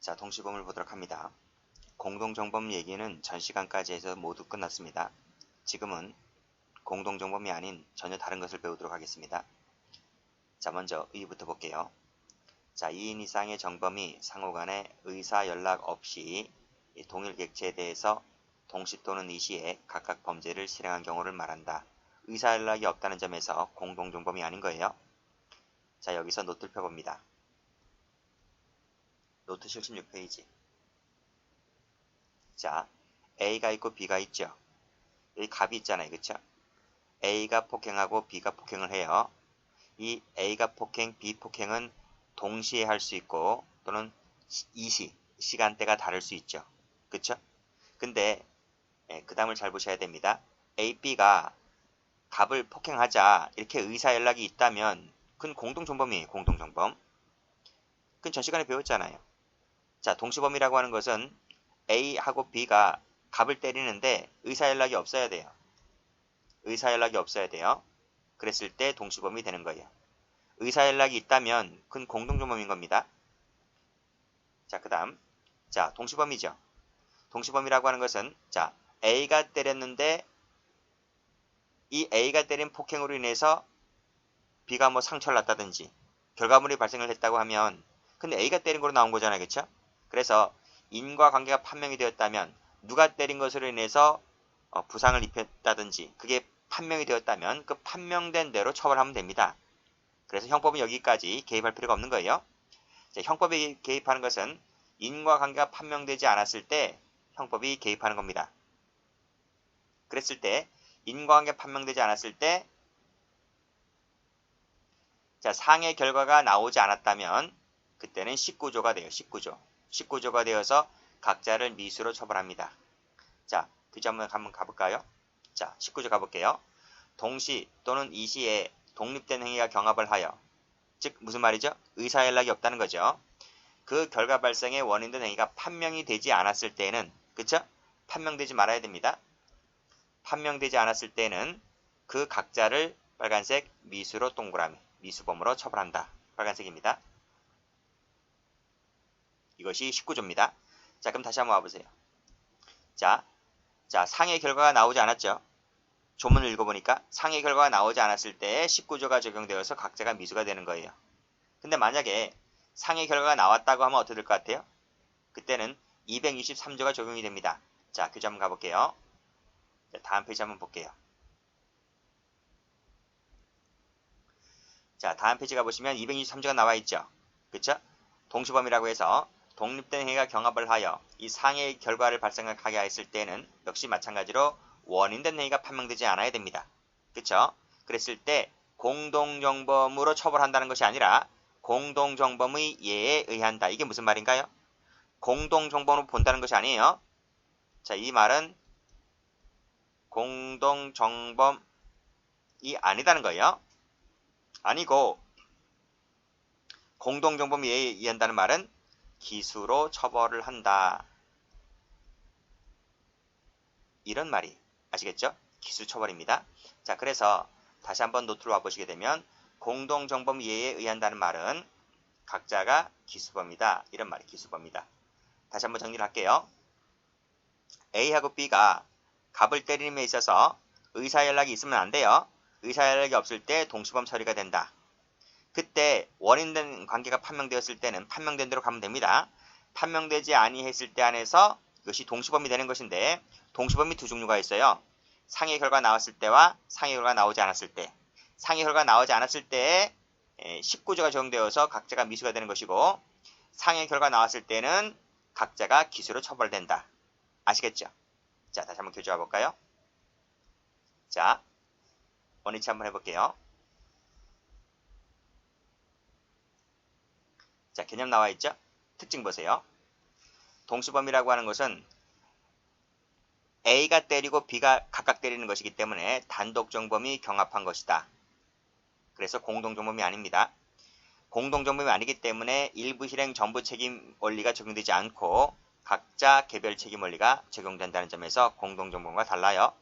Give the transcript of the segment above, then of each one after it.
자, 동시범을 보도록 합니다. 공동정범 얘기는 전 시간까지 해서 모두 끝났습니다. 지금은 공동정범이 아닌 전혀 다른 것을 배우도록 하겠습니다. 자, 먼저 의의부터 볼게요. 자, 2인 이상의 정범이 상호간에 의사 연락 없이 동일 객체에 대해서 동시 또는 이시에 각각 범죄를 실행한 경우를 말한다. 의사 연락이 없다는 점에서 공동정범이 아닌 거예요. 자, 여기서 노트를 펴봅니다. 노트 76페이지. 자, A가 있고 B가 있죠. 여기 값이 있잖아요. 그쵸? A가 폭행하고 B가 폭행을 해요. 이 A가 폭행, B 폭행은 동시에 할 수 있고 또는 시간대가 다를 수 있죠. 그쵸? 근데 그 다음을 잘 보셔야 됩니다. A, B가 갑을 폭행하자 이렇게 의사연락이 있다면 그건 공동정범이에요. 공동정범. 그건 전 시간에 배웠잖아요. 자, 동시범이라고 하는 것은 A하고 B가 갑을 때리는데 의사연락이 없어야 돼요. 의사연락이 없어야 돼요. 그랬을 때 동시범이 되는 거예요. 의사연락이 있다면 그건 공동정범인 겁니다. 자, 그 다음. 자, 동시범이죠. 동시범이라고 하는 것은 자, A가 때렸는데 이 A가 때린 폭행으로 인해서 B가 뭐 상처를 났다든지 결과물이 발생을 했다고 하면 근데 A가 때린 거로 나온 거잖아요. 그쵸? 그래서 인과관계가 판명이 되었다면 누가 때린 것으로 인해서 부상을 입혔다든지 그게 판명이 되었다면 그 판명된 대로 처벌하면 됩니다. 그래서 형법은 여기까지 개입할 필요가 없는 거예요. 자, 형법에 개입하는 것은 인과관계가 판명되지 않았을 때 형법이 개입하는 겁니다. 그랬을 때 인과관계 판명되지 않았을 때 자, 상해 결과가 나오지 않았다면 그때는 19조가 돼요. 19조. 19조가 되어서 각자를 미수로 처벌합니다. 자, 규제 한번 가볼까요? 자, 19조 가볼게요. 동시 또는 이시에 독립된 행위가 경합을 하여 즉 무슨 말이죠? 의사연락이 없다는 거죠. 그 결과 발생의 원인된 행위가 판명이 되지 않았을 때는 그쵸? 판명되지 말아야 됩니다. 판명되지 않았을 때는 그 각자를 빨간색 미수로 동그라미 미수범으로 처벌한다. 빨간색입니다. 이것이 19조입니다. 자, 그럼 다시 한번 와보세요. 자, 상해 결과가 나오지 않았죠? 조문을 읽어보니까 상해 결과가 나오지 않았을 때 19조가 적용되어서 각자가 미수가 되는 거예요. 근데 만약에 상해 결과가 나왔다고 하면 어떻게 될 것 같아요? 그때는 263조가 적용이 됩니다. 자, 규제 한번 가볼게요. 자, 다음 페이지 한번 볼게요. 자, 다음 페이지 가보시면 263조가 나와 있죠? 그쵸? 동시범이라고 해서 독립된 행위가 경합을 하여 이 상해의 결과를 발생하게 했을 때는 역시 마찬가지로 원인된 행위가 판명되지 않아야 됩니다. 그쵸? 그랬을 때 공동정범으로 처벌한다는 것이 아니라 공동정범의 예에 의한다. 이게 무슨 말인가요? 공동정범으로 본다는 것이 아니에요. 자, 이 말은 공동정범이 아니다는 거예요. 아니고 공동정범의 예에 의한다는 말은 기수로 처벌을 한다. 이런 말이 아시겠죠? 기수 처벌입니다. 자, 그래서 다시 한번 노트로 와보시게 되면 공동정범 예에 의한다는 말은 각자가 기수범이다. 이런 말이 기수범이다. 다시 한번 정리를 할게요. A하고 B가 갑을 때림에 있어서 의사연락이 있으면 안 돼요. 의사연락이 없을 때 동시범 처리가 된다. 그때 원인된 관계가 판명되었을 때는 판명된 대로 가면 됩니다. 판명되지 아니했을 때 안에서 이것이 동시범이 되는 것인데 동시범이 두 종류가 있어요. 상해 결과 나왔을 때와 상해 결과 나오지 않았을 때. 상해 결과 나오지 않았을 때에 19조가 적용되어서 각자가 미수가 되는 것이고 상해 결과 나왔을 때는 각자가 기수로 처벌된다. 아시겠죠? 자, 다시 한번 교재와 볼까요? 자, 원위치 한번 해볼게요. 자, 개념 나와 있죠? 특징 보세요. 동시범이라고 하는 것은 A가 때리고 B가 각각 때리는 것이기 때문에 단독정범이 경합한 것이다. 그래서 공동정범이 아닙니다. 공동정범이 아니기 때문에 일부 실행 전부 책임 원리가 적용되지 않고 각자 개별 책임 원리가 적용된다는 점에서 공동정범과 달라요.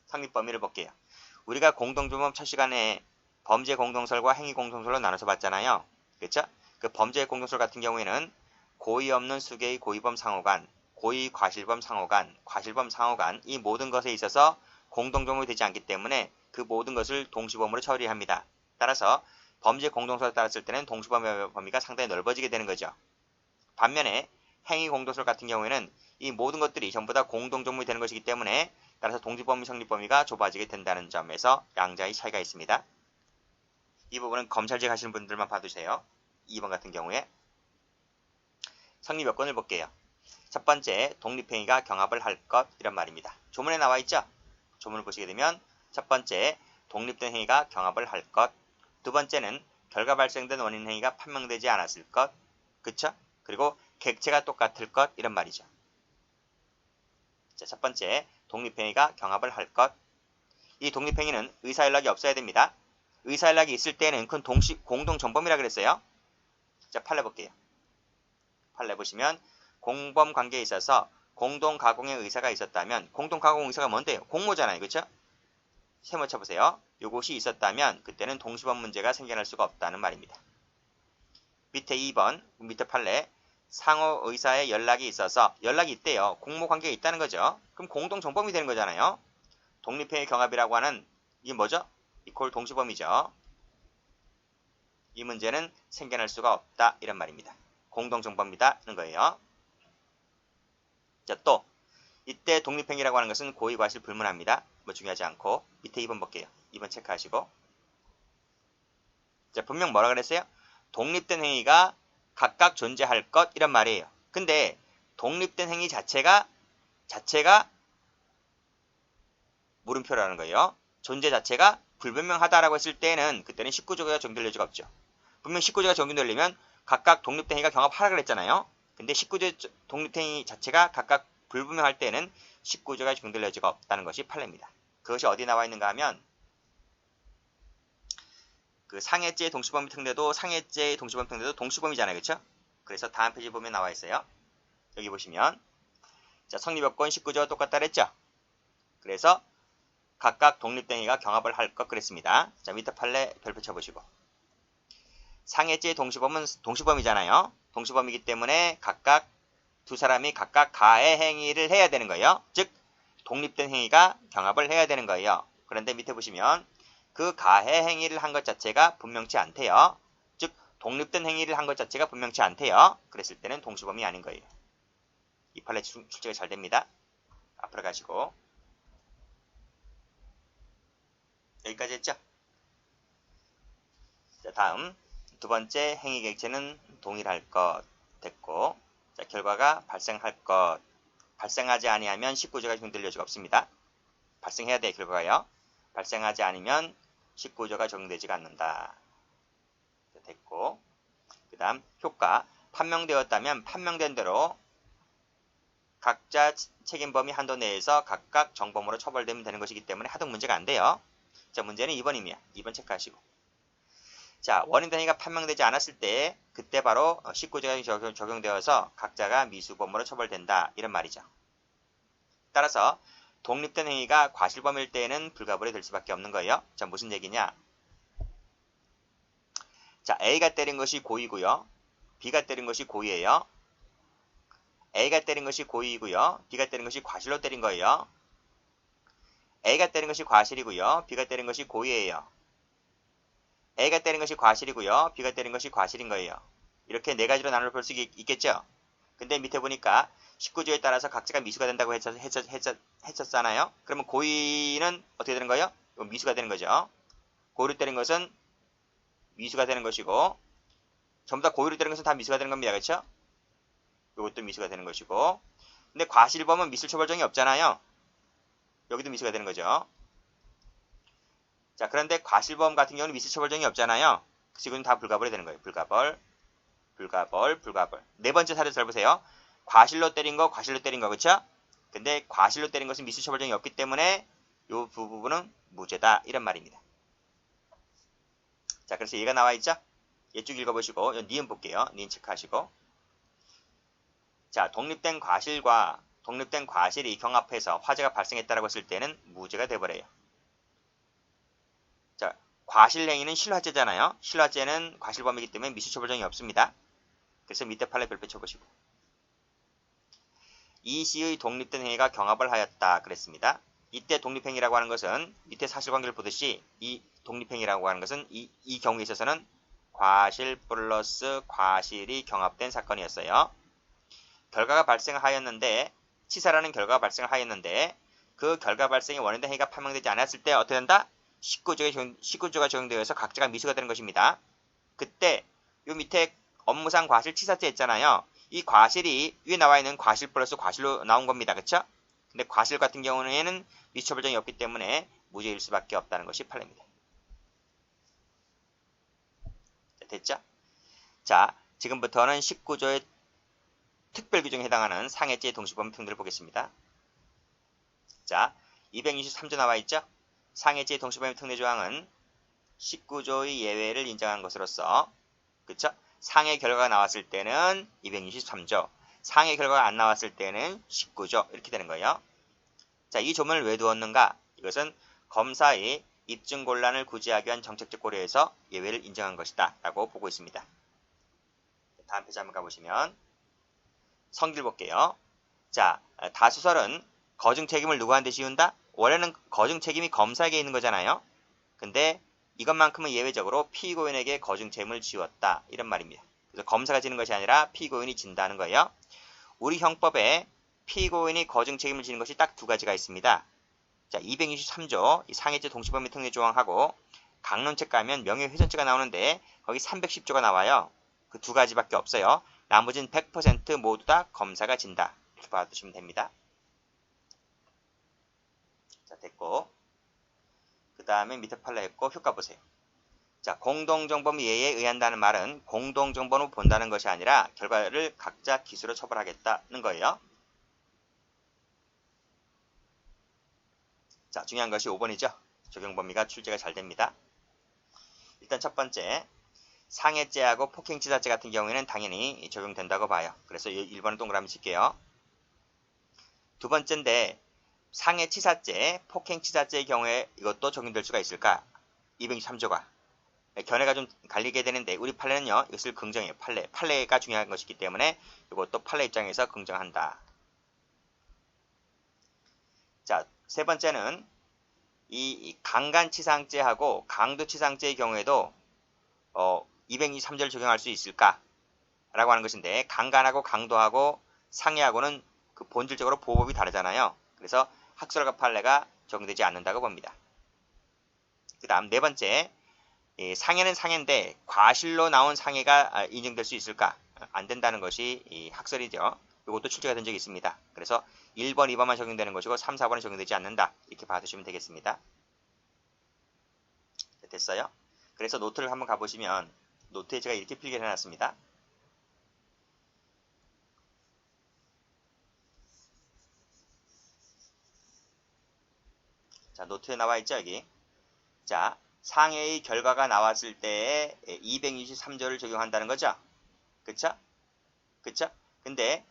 성립 범위를 볼게요. 우리가 공동정범 첫 시간에 범죄 공동설과 행위 공동설로 나눠서 봤잖아요. 그렇죠? 그 범죄 공동설 같은 경우에는 고의 없는 수개의 고의범 상호간, 고의 과실범 상호간, 과실범 상호간 이 모든 것에 있어서 공동점이 되지 않기 때문에 그 모든 것을 동시범으로 처리합니다. 따라서 범죄 공동소를 따랐을 때는 동시범의 범위가 상당히 넓어지게 되는 거죠. 반면에 행위 공동소 같은 경우에는 이 모든 것들이 전부 다 공동점이 되는 것이기 때문에 따라서 동시범위 성립 범위가 좁아지게 된다는 점에서 양자의 차이가 있습니다. 이 부분은 검찰직 하시는 분들만 봐두세요. 2번 같은 경우에 성립 요건을 볼게요. 첫 번째, 독립행위가 경합을 할 것 이런 말입니다. 조문에 나와 있죠? 조문을 보시게 되면 첫 번째, 독립된 행위가 경합을 할 것. 두 번째는 결과 발생된 원인 행위가 판명되지 않았을 것. 그쵸? 그리고 객체가 똑같을 것 이런 말이죠. 자, 첫 번째, 독립행위가 경합을 할 것. 이 독립행위는 의사연락이 없어야 됩니다. 의사연락이 있을 때는 그건 공동전범이라 그랬어요. 자, 판례 볼게요. 판례 보시면 공범 관계에 있어서 공동가공의 의사가 있었다면 공동가공 의사가 뭔데요? 공모잖아요. 그렇죠? 세모 쳐보세요. 이것이 있었다면 그때는 동시범 문제가 생겨날 수가 없다는 말입니다. 밑에 2번, 밑에 판례 상호 의사의 연락이 있어서 연락이 있대요. 공모관계가 있다는 거죠. 그럼 공동정범이 되는 거잖아요. 독립행위 경합이라고 하는 이게 뭐죠? 이퀄 동시범이죠. 이 문제는 생겨날 수가 없다 이런 말입니다. 공동정범이다 하는 거예요. 자, 또 이때 독립행위라고 하는 것은 고의과실 불문합니다. 뭐 중요하지 않고 밑에 2번 볼게요. 2번 체크하시고 자, 분명 뭐라 그랬어요? 독립된 행위가 각각 존재할 것 이런 말이에요. 근데 독립된 행위 자체가 물음표라는 거예요. 존재 자체가 불분명하다라고 했을 때는 그때는 19조가 적용될 여지가 없죠. 분명 19조가 적용되려면 각각 독립된 행위가 경합하라 그랬잖아요. 근데 19조 독립된 행위 자체가 각각 불분명할 때는 19조가 적용될 여지가 없다는 것이 판례입니다. 그것이 어디 나와 있는가 하면 그 상해죄의 동시범위 특례도 상해죄의 동시범위 특례도 동시범위잖아요. 그렇죠? 그래서 다음 페이지 보면 나와 있어요. 여기 보시면 자, 성립요건 19조와 똑같다 그랬죠? 그래서 각각 독립된 행위가 경합을 할 것 그랬습니다. 자, 밑에 판례 별표 쳐보시고 상해죄의 동시범은 동시범위잖아요. 동시범위이기 때문에 각각 두 사람이 각각 가해 행위를 해야 되는 거예요. 즉 독립된 행위가 경합을 해야 되는 거예요. 그런데 밑에 보시면 그 가해 행위를 한 것 자체가 분명치 않대요. 즉 독립된 행위를 한 것 자체가 분명치 않대요. 그랬을 때는 동시범위 아닌 거예요. 이 판례 출제가 잘 됩니다. 앞으로 가시고 여기까지 했죠? 자, 다음 두 번째 행위 객체는 동일할 것 됐고 자, 결과가 발생할 것 발생하지 아니하면 19조가 적용될 여지가 없습니다. 발생해야 돼 결과가요. 발생하지 않으면 19조가 적용되지가 않는다. 됐고 그 다음 효과 판명되었다면 판명된 대로 각자 책임범위 한도 내에서 각각 정범으로 처벌되면 되는 것이기 때문에 하등 문제가 안 돼요. 자, 문제는 2번입니다. 2번 체크하시고 자, 원인된 행위가 판명되지 않았을 때 그때 바로 19조가 적용되어서 각자가 미수범으로 처벌된다 이런 말이죠. 따라서 독립된 행위가 과실범일 때에는 불가불이 될 수밖에 없는 거예요. 자, 무슨 얘기냐? 자, A가 때린 것이 고의고요. B가 때린 것이 고의예요. A가 때린 것이 고의이고요. B가 때린 것이 과실로 때린 거예요. A가 때린 것이 과실이고요. B가 때린 것이 고의예요. A가 때린 것이 과실이고요. B가 때린 것이 과실인 거예요. 이렇게 네 가지로 나눌 수 있겠죠? 근데 밑에 보니까 19조에 따라서 각자가 미수가 된다고 했었잖아요. 그러면 고의는 어떻게 되는 거예요? 미수가 되는 거죠. 고의로 때린 것은 미수가 되는 것이고 전부 다 고의로 때린 것은 다 미수가 되는 겁니다. 그렇죠? 이것도 미수가 되는 것이고 근데 과실범은 미술처벌정이 없잖아요. 여기도 미수가 되는 거죠. 자, 그런데 과실범 같은 경우는 미수처벌정이 없잖아요. 지금 다 불가벌이 되는 거예요. 불가벌. 네 번째 사례 잘 보세요. 과실로 때린 거, 그렇죠? 근데 과실로 때린 것은 미수처벌정이 없기 때문에 이 부분은 무죄다 이런 말입니다. 자, 그래서 얘가 나와 있죠? 얘 쭉 읽어보시고 니은 볼게요. 니은 체크하시고 자, 독립된 과실이 경합해서 화재가 발생했다라고 했을 때는 무죄가 돼버려요. 자, 과실행위는 실화죄잖아요. 실화죄는 과실범이기 때문에 미수처벌정이 없습니다. 그래서 밑에 판례 별표 쳐보시고. 이 시의 독립된 행위가 경합을 하였다 그랬습니다. 이때 독립행위라고 하는 것은 밑에 사실관계를 보듯이 이 독립행위라고 하는 것은 이 경우에 있어서는 과실 플러스 과실이 경합된 사건이었어요. 결과가 발생하였는데 치사라는 결과가 발생하였는데 그 결과 발생에 원인된 행위가 판명되지 않았을 때 어떻게 된다? 19조가 적용되어서 각자가 미수가 되는 것입니다. 그때 요 밑에 업무상 과실 치사죄 있잖아요. 이 과실이 위에 나와 있는 과실 플러스 과실로 나온 겁니다. 그쵸? 근데 과실 같은 경우에는 미수처벌정이 없기 때문에 무죄일 수밖에 없다는 것이 판례입니다. 됐죠? 자, 지금부터는 19조의 특별규정에 해당하는 상해죄의 동시범위 특례를 보겠습니다. 자, 263조 나와 있죠? 상해죄의 동시범위 특례 조항은 19조의 예외를 인정한 것으로서, 그쵸? 상해 결과가 나왔을 때는 263조, 상해 결과가 안 나왔을 때는 19조 이렇게 되는 거예요. 자, 이 조문을 왜 두었는가? 이것은 검사의 입증 곤란을 구제하기 위한 정책적 고려에서 예외를 인정한 것이다 라고 보고 있습니다. 다음 페이지 한번 가보시면 성질 볼게요. 자, 다수설은 거증 책임을 누구한테 지운다? 원래는 거증 책임이 검사에게 있는 거잖아요. 근데 이것만큼은 예외적으로 피고인에게 거증 책임을 지웠다 이런 말입니다. 그래서 검사가 지는 것이 아니라 피고인이 진다는 거예요. 우리 형법에 피고인이 거증 책임을 지는 것이 딱 두 가지가 있습니다. 자, 263조 이 상해죄 동시범위 특례 조항하고 강론책 가면 명예훼손죄가 나오는데 거기 310조가 나와요. 그 두 가지밖에 없어요. 나머지는 100% 모두 다 검사가 진다. 이렇게 봐두시면 됩니다. 자, 됐고. 그 다음에 밑에 판례 했고 효과 보세요. 자, 공동정범 예에 의한다는 말은 공동정범으로 본다는 것이 아니라 결과를 각자 기수로 처벌하겠다는 거예요. 자, 중요한 것이 5번이죠. 적용 범위가 출제가 잘 됩니다. 일단 첫 번째, 상해죄하고 폭행치사죄 같은 경우에는 당연히 적용된다고 봐요. 그래서 1번은 동그라미 칠게요. 두 번째인데 상해치사죄, 폭행치사죄의 경우에 이것도 적용될 수가 있을까? 263조가. 견해가 좀 갈리게 되는데 우리 판례는요. 이것을 긍정해요. 판례가 중요한 것이기 때문에 이것도 판례 입장에서 긍정한다. 자, 세 번째는 이 강간치상죄하고 강도치상죄의 경우에도 223조를 적용할 수 있을까? 라고 하는 것인데 강간하고 강도하고 상해하고는 그 본질적으로 보호법이 다르잖아요. 그래서 학설과 판례가 적용되지 않는다고 봅니다. 그 다음 네 번째, 상해는 상해인데 과실로 나온 상해가 인정될 수 있을까? 안 된다는 것이 학설이죠. 이것도 출제가 된 적이 있습니다. 그래서 1번, 2번만 적용되는 것이고 3, 4번은 적용되지 않는다. 이렇게 봐두시면 되겠습니다. 됐어요? 그래서 노트를 한번 가보시면 노트에 제가 이렇게 필기를 해놨습니다. 자, 노트에 나와 있죠, 여기. 자, 상해의 결과가 나왔을 때에 263조를 적용한다는 거죠. 그쵸? 그쵸? 근데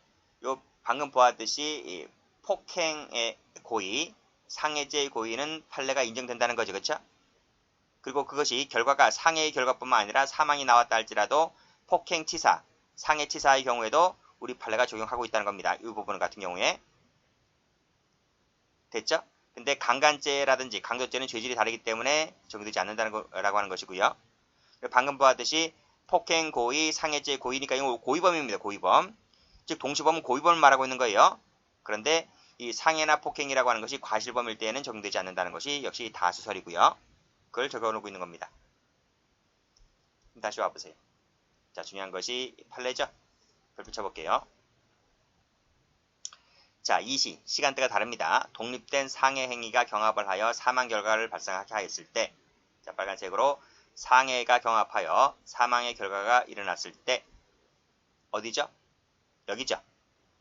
요 방금 보았듯이 폭행의 고의, 상해죄의 고의는 판례가 인정된다는 거죠. 그쵸? 그리고 그것이 결과가 상해의 결과뿐만 아니라 사망이 나왔다 할지라도 폭행치사, 상해치사의 경우에도 우리 판례가 적용하고 있다는 겁니다. 이 부분 같은 경우에. 됐죠? 근데 강간죄라든지 강도죄는 죄질이 다르기 때문에 적용되지 않는다는 거라고 하는 것이고요. 방금 보았듯이 폭행 고의, 상해죄 고의니까 이거 고의범입니다. 고의범. 즉 동시범은 고의범을 말하고 있는 거예요. 그런데 이 상해나 폭행이라고 하는 것이 과실범일 때에는 적용되지 않는다는 것이 역시 다수설이고요. 그걸 적어놓고 있는 겁니다. 다시 와보세요. 자, 중요한 것이 판례죠. 별표 쳐볼게요. 자, 2시, 시간대가 다릅니다. 독립된 상해 행위가 경합을 하여 사망 결과를 발생하게 하였을 때, 자, 빨간색으로 상해가 경합하여 사망의 결과가 일어났을 때, 어디죠? 여기죠.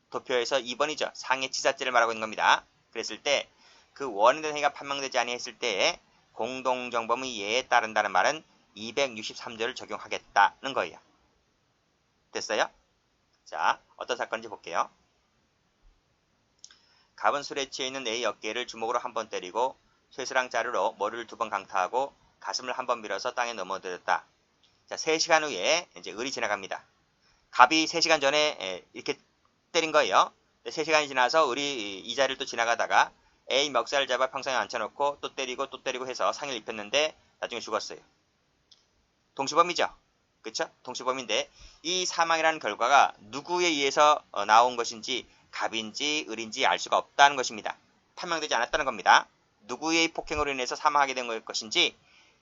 도표에서 2번이죠. 상해치사죄를 말하고 있는 겁니다. 그랬을 때, 그 원인된 행위가 판명되지 아니했을 때에 공동정범의 예에 따른다는 말은 263조를 적용하겠다는 거예요. 됐어요? 자, 어떤 사건인지 볼게요. 갑은 술에 취해 있는 A의 어깨를 주먹으로 한 번 때리고 쇠스랑 자루로 머리를 2번 강타하고 가슴을 한 번 밀어서 땅에 넘어뜨렸다. 자, 3시간 후에 이제 을이 지나갑니다. 갑이 3시간 전에 이렇게 때린 거예요. 3시간이 지나서 우리 이 자리를 또 지나가다가 A 멱살을 잡아 평상에 앉혀놓고 또 때리고 해서 상해를 입혔는데 나중에 죽었어요. 동시범이죠. 그쵸? 동시범인데 이 사망이라는 결과가 누구에 의해서 나온 것인지 갑인지 을인지 알 수가 없다는 것입니다. 판명되지 않았다는 겁니다. 누구의 폭행으로 인해서 사망하게 된 것인지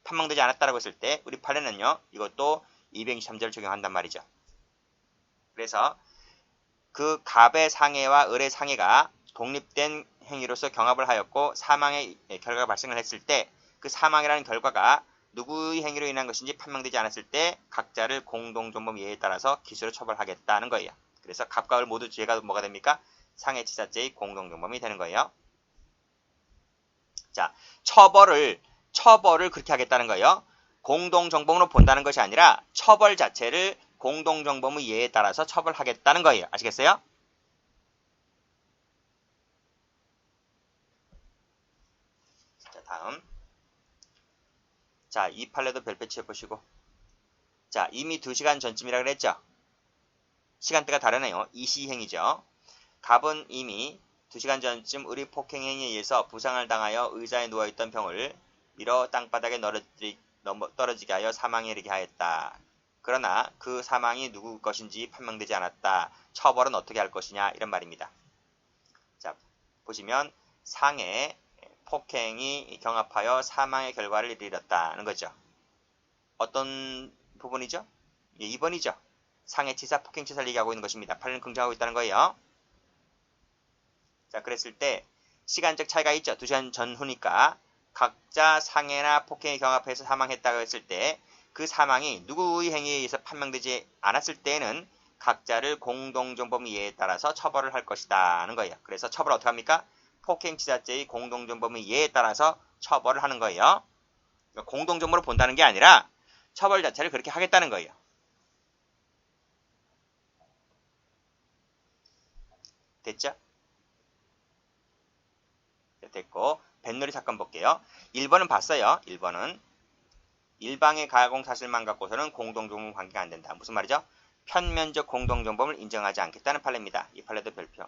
판명되지 않았다고 했을 때 우리 판례는요. 이것도 223조를 적용한단 말이죠. 그래서 그 갑의 상해와 을의 상해가 독립된 행위로서 경합을 하였고 사망의 결과가 발생을 했을 때 그 사망이라는 결과가 누구의 행위로 인한 것인지 판명되지 않았을 때 각자를 공동존범 예에 따라서 기수로 처벌하겠다는 거예요. 그래서 갑과 을 모두 죄가 뭐가 됩니까? 상해치사죄의 공동존범이 되는 거예요. 자, 처벌을 그렇게 하겠다는 거예요. 공동정범으로 본다는 것이 아니라 처벌 자체를 공동정범의 예에 따라서 처벌하겠다는 거예요. 아시겠어요? 자, 다음. 자, 이 판례도 별표 치워보시고. 자, 이미 2시간 전쯤이라 그랬죠? 시간대가 다르네요. 이시행이죠. 갑은 이미 2시간 전쯤 을의 폭행행위에 의해서 부상을 당하여 의자에 누워있던 병을 밀어 땅바닥에 떨어지게 하여 사망에 이르게 하였다. 그러나 그 사망이 누구 것인지 판명되지 않았다. 처벌은 어떻게 할 것이냐 이런 말입니다. 자, 보시면 상해, 폭행이 경합하여 사망의 결과를 이르렀다는 거죠. 어떤 부분이죠? 예, 2번이죠. 상해치사, 폭행치사를 얘기하고 있는 것입니다. 판례는 긍정하고 있다는 거예요. 자, 그랬을 때 시간적 차이가 있죠. 2시간 전후니까 각자 상해나 폭행에 경합해서 사망했다고 했을 때 그 사망이 누구의 행위에 의해서 판명되지 않았을 때는 각자를 공동존범 예에 따라서 처벌을 할 것이다 하는 거예요. 그래서 처벌을 어떻게 합니까? 폭행치사죄의 공동존범의 예에 따라서 처벌을 하는 거예요. 그러니까 공동존범으로 본다는 게 아니라 처벌 자체를 그렇게 하겠다는 거예요. 됐죠? 됐고 뱃놀이 사건 볼게요. 1번은 봤어요. 1번은 일방의 가공 사실만 갖고서는 공동존범 관계가 안 된다. 무슨 말이죠? 편면적 공동존범을 인정하지 않겠다는 판례입니다. 이 판례도 별표.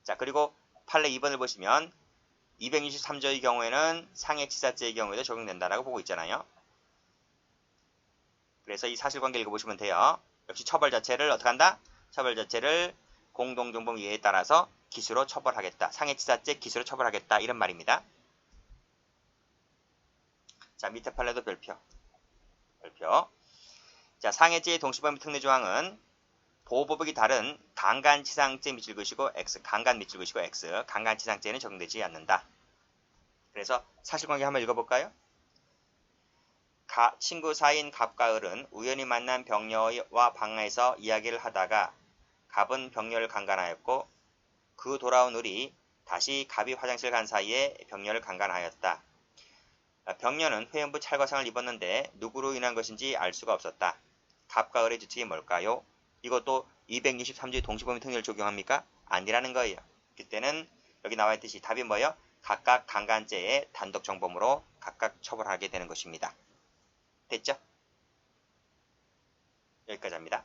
자, 그리고 판례 2번을 보시면 263조의 경우에는 상해치사죄의 경우에도 적용된다라고 보고 있잖아요. 그래서 이 사실관계 읽어보시면 돼요. 역시 처벌 자체를 어떻게 한다? 처벌 자체를 공동존범 예에 따라서 기수로 처벌하겠다. 상해치사죄 기수로 처벌하겠다. 이런 말입니다. 자, 밑에 판례도 별표. 자, 상해죄의 동시범위 특례 조항은 보호법이 다른 강간치상죄 밑줄 그으시고 X, 강간 밑줄 그으시고 X, 강간치상죄는 적용되지 않는다. 그래서 사실관계 한번 읽어볼까요? 친구 사이인 갑과 을은 우연히 만난 병녀와 방에서 이야기를 하다가 갑은 병녀를 강간하였고 그 돌아온 을이 다시 갑이 화장실 간 사이에 병녀를 강간하였다. 병녀는 회음부 찰과상을 입었는데 누구로 인한 것인지 알 수가 없었다. 갑과 을의 주특이 뭘까요? 이것도 263조의 동시범위 특례를 적용합니까? 아니라는 거예요. 그때는 여기 나와 있듯이 답이 뭐예요? 각각 강간죄의 단독 정범으로 각각 처벌하게 되는 것입니다. 됐죠? 여기까지 합니다.